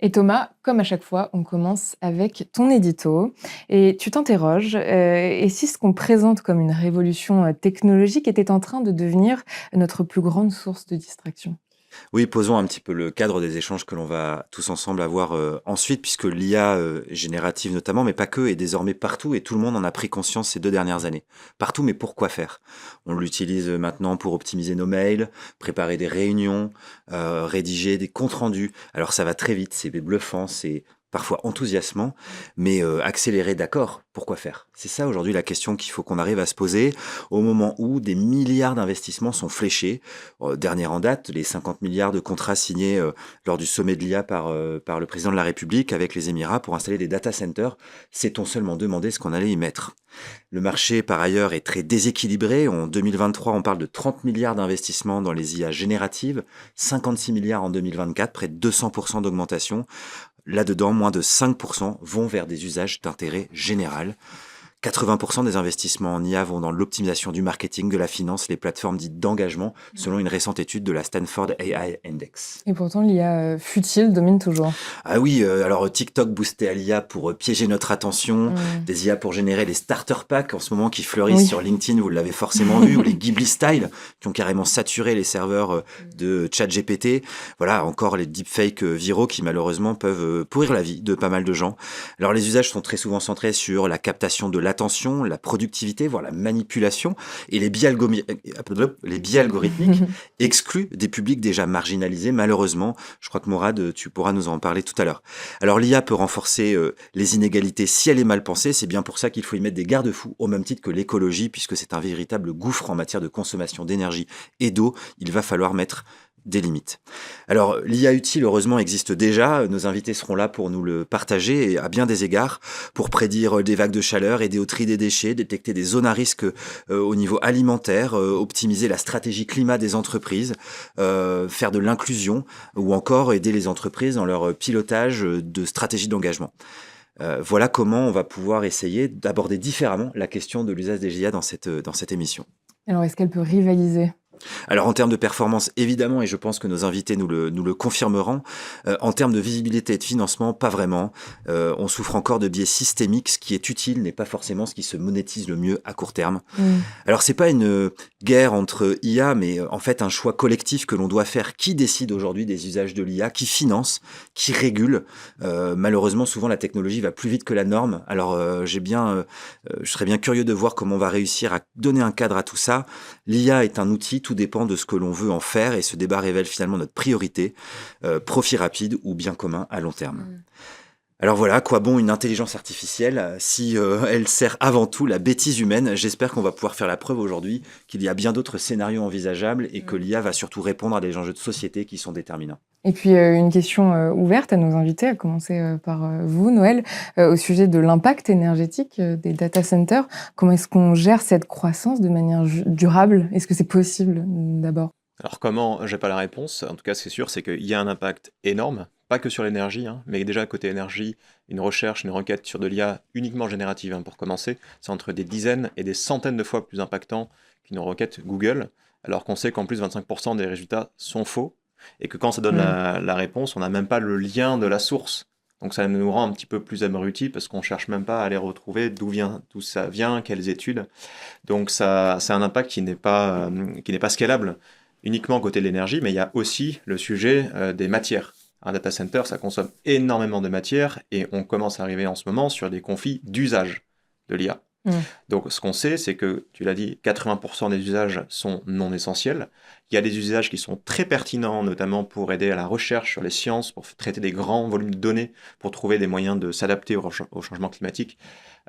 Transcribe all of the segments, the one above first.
Et Thomas, comme à chaque fois, on commence avec ton édito et tu t'interroges, et si ce qu'on présente comme une révolution, technologique était en train de devenir notre plus grande source de distraction? Oui, posons un petit peu le cadre des échanges que l'on va tous ensemble avoir ensuite, puisque l'IA générative notamment, mais pas que, est désormais partout et tout le monde en a pris conscience ces 2 dernières années. Partout, mais pourquoi faire? On l'utilise maintenant pour optimiser nos mails, préparer des réunions, rédiger des comptes rendus. Alors ça va très vite, c'est bluffant, c'est parfois enthousiasmant, mais accéléré, d'accord, pourquoi faire? C'est ça aujourd'hui la question qu'il faut qu'on arrive à se poser au moment où des milliards d'investissements sont fléchés dernière en date, les 50 milliards de contrats signés lors du sommet de l'IA par le président de la République avec les Émirats pour installer des data centers, s'est-on seulement demandé ce qu'on allait y mettre. Le marché, par ailleurs, est très déséquilibré. En 2023, on parle de 30 milliards d'investissements dans les IA génératives, 56 milliards en 2024, près de 200% d'augmentation. Là-dedans, moins de 5% vont vers des usages d'intérêt général. 80% des investissements en IA vont dans l'optimisation du marketing, de la finance, les plateformes dites d'engagement, selon une récente étude de la Stanford AI Index. Et pourtant l'IA, futile domine toujours. Ah oui, alors TikTok boosté à l'IA pour piéger notre attention, Mmh. des IA pour générer les starter packs en ce moment qui fleurissent Oui. sur LinkedIn, vous l'avez forcément vu, ou les Ghibli Style qui ont carrément saturé les serveurs de ChatGPT. Voilà, encore les deepfakes viraux qui malheureusement peuvent pourrir la vie de pas mal de gens. Alors les usages sont très souvent centrés sur la captation de l'attention, la productivité, voire la manipulation, et les biais algorithmiques excluent des publics déjà marginalisés malheureusement. Je crois que Mourad, tu pourras nous en parler tout à l'heure. Alors l'IA peut renforcer les inégalités si elle est mal pensée, c'est bien pour ça qu'il faut y mettre des garde-fous, au même titre que l'écologie, puisque c'est un véritable gouffre en matière de consommation d'énergie et d'eau. Il va falloir mettre des limites. Alors, l'IA utile, heureusement, existe déjà. Nos invités seront là pour nous le partager et à bien des égards, pour prédire des vagues de chaleur, aider au tri des déchets, détecter des zones à risque au niveau alimentaire, optimiser la stratégie climat des entreprises, faire de l'inclusion ou encore aider les entreprises dans leur pilotage de stratégie d'engagement. Voilà comment on va pouvoir essayer d'aborder différemment la question de l'usage des IA dans cette émission. Alors est-ce qu'elle peut rivaliser? Alors en termes de performance, évidemment, et je pense que nos invités nous le confirmeront, en termes de visibilité et de financement, pas vraiment. On souffre encore de biais systémiques, ce qui est utile n'est pas forcément ce qui se monétise le mieux à court terme. Mmh. Alors c'est pas une guerre entre IA, mais en fait un choix collectif que l'on doit faire. Qui décide aujourd'hui des usages de l'IA? Qui finance? Qui régule? Malheureusement, souvent la technologie va plus vite que la norme. Alors je serais bien curieux de voir comment on va réussir à donner un cadre à tout ça. L'IA est un outil, tout dépend de ce que l'on veut en faire, et ce débat révèle finalement notre priorité, profit rapide ou bien commun à long terme. Mmh. Alors voilà, à quoi bon une intelligence artificielle si elle sert avant tout la bêtise humaine? J'espère qu'on va pouvoir faire la preuve aujourd'hui qu'il y a bien d'autres scénarios envisageables et que Mmh. l'IA va surtout répondre à des enjeux de société qui sont déterminants. Et puis, une question, ouverte à nos invités, à commencer, par, vous Noël, au sujet de l'impact énergétique, des data centers. Comment est-ce qu'on gère cette croissance de manière durable? Est-ce que c'est possible, d'abord? Alors comment? J'ai pas la réponse. En tout cas, ce qui est sûr, c'est qu'il y a un impact énorme, pas que sur l'énergie, hein, mais déjà côté énergie, une recherche, une requête sur de l'IA uniquement générative, hein, pour commencer, c'est entre des dizaines et des centaines de fois plus impactant qu'une requête Google, alors qu'on sait qu'en plus 25% des résultats sont faux, et que quand ça donne Mmh. la réponse, on n'a même pas le lien de la source. Donc ça nous rend un petit peu plus abrutis parce qu'on cherche même pas à aller retrouver d'où ça vient, quelles études. Donc ça, c'est un impact qui n'est pas scalable uniquement côté de l'énergie, mais il y a aussi le sujet des matières. Un data center, ça consomme énormément de matière et on commence à arriver en ce moment sur des conflits d'usage de l'IA. Mmh. Donc ce qu'on sait, c'est que, tu l'as dit, 80% des usages sont non essentiels. Il y a des usages qui sont très pertinents, notamment pour aider à la recherche sur les sciences, pour traiter des grands volumes de données, pour trouver des moyens de s'adapter au changement climatique.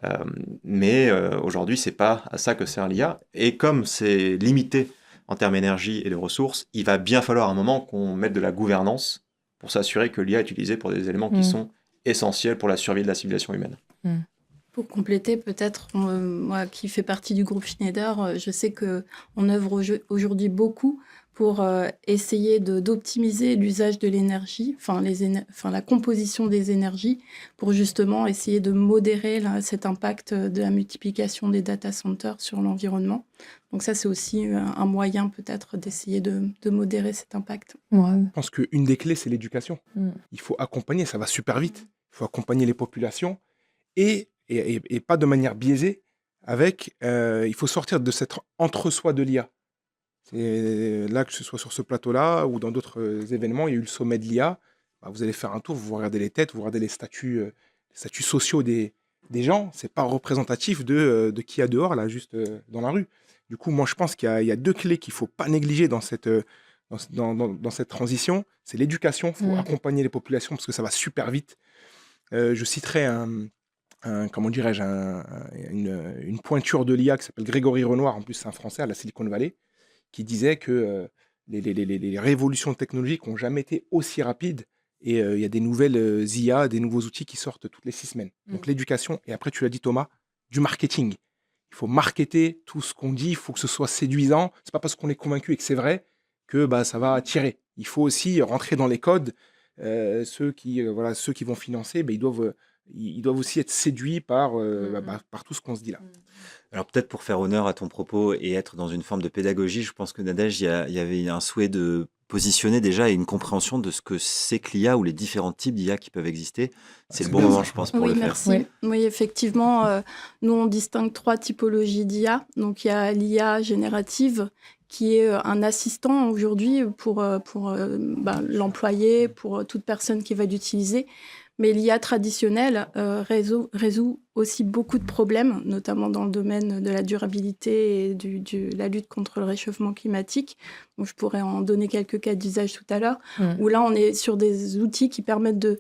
Euh, mais aujourd'hui, c'est pas à ça que sert l'IA. Et comme c'est limité en termes d'énergie et de ressources, il va bien falloir à un moment qu'on mette de la gouvernance pour s'assurer que l'IA est utilisée pour des éléments qui Mmh. sont essentiels pour la survie de la civilisation humaine. Mmh. Pour compléter, peut-être, moi qui fais partie du groupe Schneider, je sais qu'on œuvre aujourd'hui beaucoup pour essayer d'optimiser l'usage de l'énergie, la composition des énergies, pour justement essayer de modérer cet impact de la multiplication des data centers sur l'environnement. Donc ça, c'est aussi un moyen peut-être d'essayer de modérer cet impact. Mourad. Je pense qu'une des clés, c'est l'éducation. Mm. Il faut accompagner, ça va super vite. Il faut accompagner les populations et pas de manière biaisée. Il faut sortir de cet entre-soi de l'IA. C'est là, que ce soit sur ce plateau-là ou dans d'autres événements, il y a eu le sommet de l'IA. Bah, vous allez faire un tour, vous regardez les têtes, vous regardez les statuts sociaux des gens. C'est pas représentatif de qui y a dehors, là, juste dans la rue. Du coup, moi, je pense qu'il y a deux clés qu'il ne faut pas négliger dans cette transition. C'est l'éducation. Il faut accompagner les populations parce que ça va super vite. Je citerai une pointure de l'IA qui s'appelle Grégory Renoir, en plus c'est un Français à la Silicon Valley, qui disait que les révolutions technologiques n'ont jamais été aussi rapides et il y a des nouvelles IA, des nouveaux outils qui sortent toutes les 6 semaines. Donc l'éducation, et après tu l'as dit Thomas, du marketing. Il faut marketer tout ce qu'on dit, il faut que ce soit séduisant. C'est pas parce qu'on est convaincu et que c'est vrai que ça va attirer. Il faut aussi rentrer dans les codes. Ceux qui vont financer, ils doivent aussi être séduits par tout ce qu'on se dit là. Alors peut-être pour faire honneur à ton propos et être dans une forme de pédagogie, je pense que Nadège, il y avait un souhait de positionner déjà et une compréhension de ce que c'est que l'IA ou les différents types d'IA qui peuvent exister. C'est le bon moment, je pense, pour le merci. faire. Oui, effectivement, nous on distingue 3 typologies d'IA. Donc il y a l'IA générative, qui est un assistant aujourd'hui pour l'employé, pour toute personne qui va l'utiliser. Mais l'IA traditionnelle résout aussi beaucoup de problèmes, notamment dans le domaine de la durabilité et de la lutte contre le réchauffement climatique. Donc, je pourrais en donner quelques cas d'usage tout à l'heure, où là, on est sur des outils qui permettent de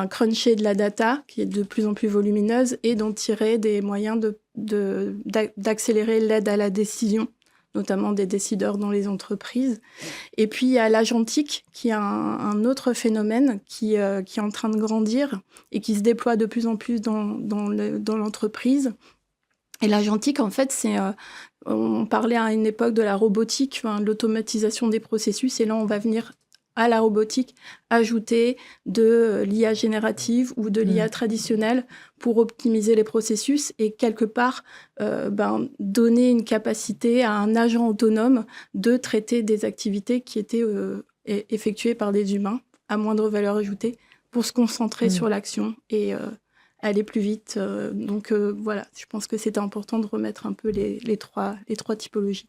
cruncher de la data, qui est de plus en plus volumineuse, et d'en tirer des moyens d'accélérer l'aide à la décision, notamment des décideurs dans les entreprises. Et puis, il y a l'agentique, qui est un autre phénomène qui est en train de grandir et qui se déploie de plus en plus dans l'entreprise. Et l'agentique, en fait, on parlait à une époque de la robotique, de l'automatisation des processus, et là, on va venir à la robotique ajouter de l'IA générative ou de l'IA traditionnelle pour optimiser les processus et quelque part donner une capacité à un agent autonome de traiter des activités qui étaient effectuées par des humains à moindre valeur ajoutée pour se concentrer sur l'action et aller plus vite. Donc voilà, je pense que c'était important de remettre un peu les trois typologies.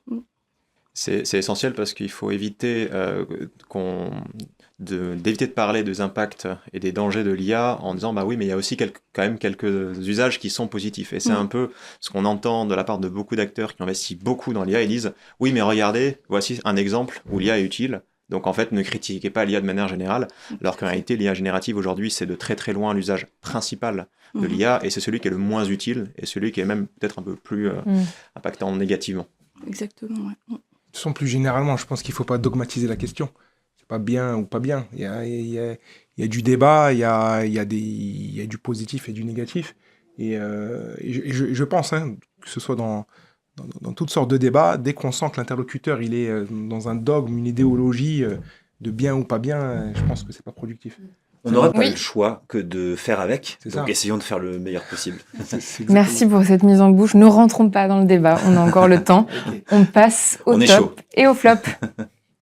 C'est essentiel parce qu'il faut éviter d'éviter de parler des impacts et des dangers de l'IA en disant oui, mais il y a aussi quand même quelques usages qui sont positifs. Et c'est un peu ce qu'on entend de la part de beaucoup d'acteurs qui investissent beaucoup dans l'IA. Ils disent oui, mais regardez, voici un exemple où l'IA est utile. Donc en fait, ne critiquez pas l'IA de manière générale, alors qu'en réalité, l'IA générative aujourd'hui, c'est de très très loin l'usage principal de l'IA et c'est celui qui est le moins utile et celui qui est même peut-être un peu plus impactant négativement. Exactement, ouais. De toute façon, plus généralement, je pense qu'il ne faut pas dogmatiser la question. C'est pas bien ou pas bien. Il y a du débat, il y a du positif et du négatif. Et je pense que ce soit dans toutes sortes de débats, dès qu'on sent que l'interlocuteur il est dans un dogme, une idéologie de bien ou pas bien, je pense que c'est pas productif. On n'aura pas le choix que de faire avec, C'est donc ça. essayons de faire le meilleur possible. Merci pour cette mise en bouche. Ne rentrons pas dans le débat, on a encore le temps. Ok. On passe au On est top chaud. et au flop.